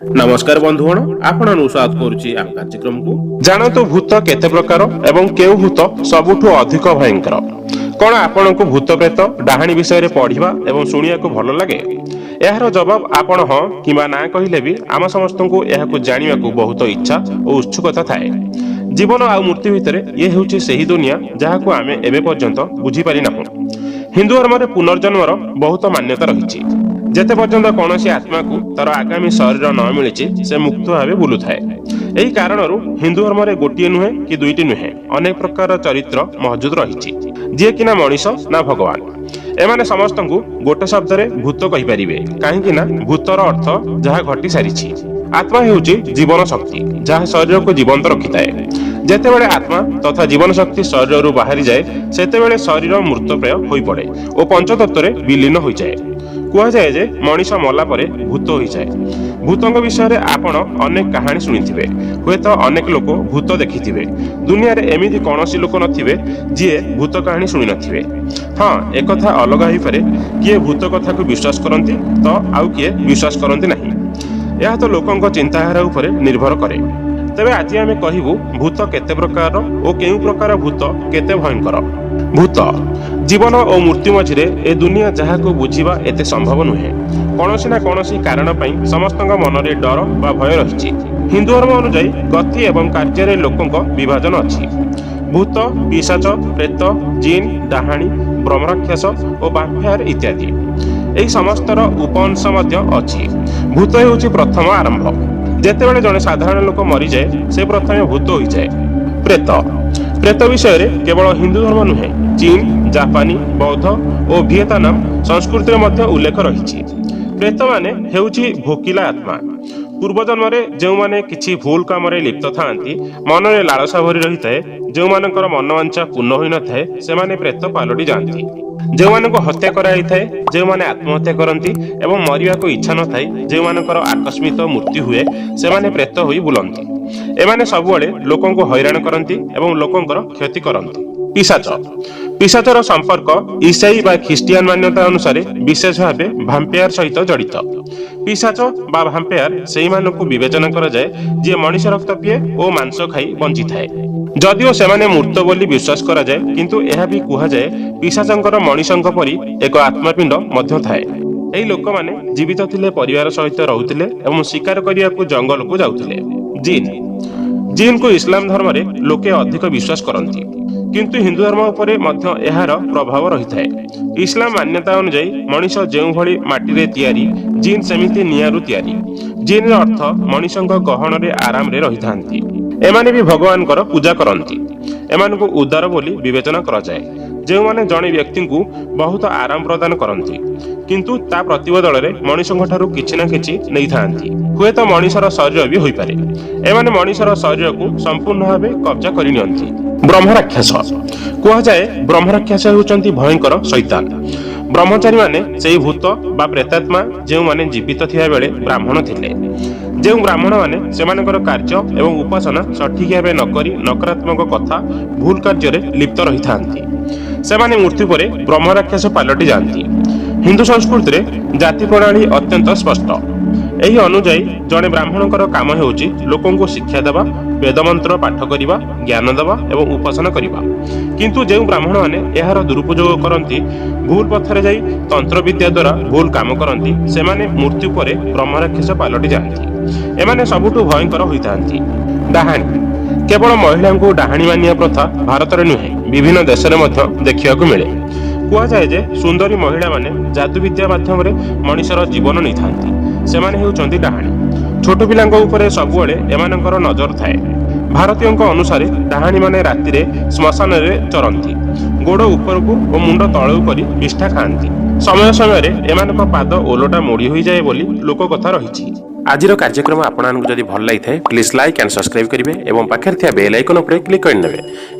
नमस्कार बंधुगण आपण अनुसाद करुची आम कार्यक्रम को जानतु भूत केते प्रकार एवं केउ भूत सबुठु अधिक भयंकर। कौन आपण को भूत प्रेत डाहाणी विषय पढ़ा एवं शुणिया को भल लगे? यार जवाब आपण हाँ कि ना कहले भी आम समस्त को यह जाना बहुत इच्छा और उत्सुकता थाए। जीवन आ मृत्यु भितर ये हूँ से दुनिया जहाँ को आम एवं पर्यंत बुझीपारी ना। हिंदू धर्म में पुनर्जन्मर बहुत मान्यता रही। जेते पर्यंत कौन आत्मा को तार आगामी शरीर न मिली से मुक्त भाव बुलू थाए। यही कारण हिंदू धर्म में गोटे नुहे कि दुईटी नुहे अनेक प्रकार चरित्र मौजूद रही जी कि ना मनीष ना भगवान। एमाने समस्त को गोटे शब्द भूत कहीपर कहीं भूतर अर्थ जहाँ घटी सारी। आत्मा हेउची जीवन शक्ति जहाँ शरीर को जीवंत रखी थाए। जेतेबेले आत्मा तथा जीवन शक्ति शरीर बाहरी जाए सेतेबेले शरीर मृतप्राय होई पड़े और पंचतत्व विलीन हो जाए। कहुए जे मनीष मला परे भूत हो जाए। भूतों विषय आपण अनेक कहानी शुणिथिबे, हुए तो अनेक लोक भूत देखिथिबे। दुनिया रे एमिति कौनसी लोक नथिबे जी भूत कहानी शुणी नथिबे। हाँ, एक कथा अलग हो पारे किए भूत कथा को विश्वास करती तो आउ किए विश्वास करती नहीं। यह तो लोकों चिंताधारा उपर निर्भर करे। तेबे आज आमे कहिबु भूत केते प्रकार और केउ प्रकार भूत केते भयंकर। भूत जीवन और मृत्यु मझिरे ए दुनिया जहाँ को बुझीबा एते संभव नुहे। कौनसी ना कौनसी कारण पई समस्तଙ୍କ मनरे डर बा भय रहिछि। हिंदू धर्म अनुसार गति एवं कार्य लोकों विभाजन अछि। भूत, पिशाच, प्रेत, जिन, डाहाणी, ब्रह्मराक्षस और वाम्पायर इत्यादि एही समस्तर उपअंश मध्य अछि। भूत हेउछि प्रथम आरंभ। जेतेबेले जने साधारण लोक मरी जाए से प्रथमे भूत हो जाए। प्रेत प्रेत विषय रे केवल हिंदू धर्म नुहे चीन, जापानी, बौद्ध और वियतनाम संस्कृति मध्य उल्लेख रही। प्रेत माने हेउछि भोकिला आत्मा। पूर्व जन्म में जो माने किछि भूल काम लिप्त थांती मन में लालसा भरी रही थाए, जो मानकर मनवांछा पूर्ण होई न थाए से माने प्रेत पालटी जाती। जो मानक हत्या कराई थाए, जो माने आत्महत्या करती एवं मरिया को इच्छा न थाए, जो मानकर आकस्मिक मृत्यु हुए से माने प्रेत होई बुलंती। एमाने सबुआले लोकों को हैरान करती एवं लोकोंकर क्षति करती। पिशाच पिशाचर संपर्क ईसाई बा ख्रिस्टियान मान्यता अनुसार विशेष भाव भाम्पायर सहित जड़ित। पिशाच बा भाम्पायर से मानक विवेचना करा जाए जे मनीष रक्त पिए और मांस खाई बंची थाए। जदिओ सेमाने मूर्त बोली विश्वास करा जाए किंतु यह भी कहा जाए पिशाचंकर मनीषंक परी एक आत्मापिंड मध्य थाए। एही लोक माने जीवित थिले, परिवार सहित रहउथिले एवं शिकार करिया को जंगल को जाउथिले। जिन को इस्लाम धर्म रे लोके अधिक विश्वास करती किंतु हिंदू धर्म उपरे मध्य एहार प्रभाव रही थाए। इस्लाम मान्यता अनुसार मनीष जो भली माटी रे तियारी जिन सेमिति नियारू तियारी। जिन अर्थ मनीषंक गहन रे आराम रे रही थांती। एमाने भी भगवान कर पूजा करती। एमान को उदार बोली विवेचना करा जाए। जो माने जने व्यक्ति को बहुत आराम प्रदान करती किंतु ता प्रतिबदल रे मनीषंक ठारू किछि ना किछि नै थांती। हुए तो मनीषर शरीर भी होई पारे। एमाने मनीषर शरीर को संपूर्ण भावे कब्जा करि नियंती। ब्रह्मराक्षस कहा जाए ब्रह्मराक्षस होउचंती भयंकर शैतान। ब्रह्मचारी माने सेही भूत बा प्रेतात्मा जो माने जीवित थिया बेले ब्राह्मण थिले। जो ब्राह्मण माने सेमानकर कार्य एवं उपासना सठिक भावे नकरी नकारात्मक कथा भूल कार्य रे लिप्त रही थांती सेमाने मृत्यु परे ब्रह्मराक्षस पालटी जाती। हिंदू संस्कृति रे जाति प्रणाली अत्यंत स्पष्ट। एही अनुजाई जने ब्राह्मणकर काम हेउची लोकों को शिक्षा देवा, वेदमंत्र पाठ करिबा, ज्ञान देवा एवं उपासना करिबा। किंतु जो ब्राह्मण माने एहार दुरुपयोग करती, भूल पथरे जाई तंत्र विद्या द्वारा भूल काम करती, सेमाने मृत्यु परे ब्रह्मराक्षस पालटी जाती। एमाने सबुठु भयंकर होइतांती। डाहाणी केवल महिला को डाहाणी मानिया प्रथा भारत में नुहे विभिन्न देश में देखा मिले। कह जाए जे सुंदरी महिला माने जादू विद्या माध्यम मनीषर जीवन नहीं थांती सेमाने हेउचंती डाहाणी। छोट पिलांक उपरे सबुआले एमानकर नजर थाए। भारतीयों अनुसार डाहाणी माने राति रे श्मशान रे चरंती, गोड़ उपरकू और मुंड तळू करी विष्ठा खाती। समय समय एमानक पाद ओलटा मोड़ी हो जाए बोली लोक कथा रही। आजिर कार्यक्रम आपको जदि भल लगी प्लीज लाइक एंड सब्सक्राइब करेंगे और पाखे थिया बेल आइकन उपर क्लिक करने।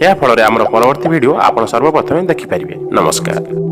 या फल आमर परवर्ती वीडियो आप सर्वप्रथम देखिपारे। नमस्कार।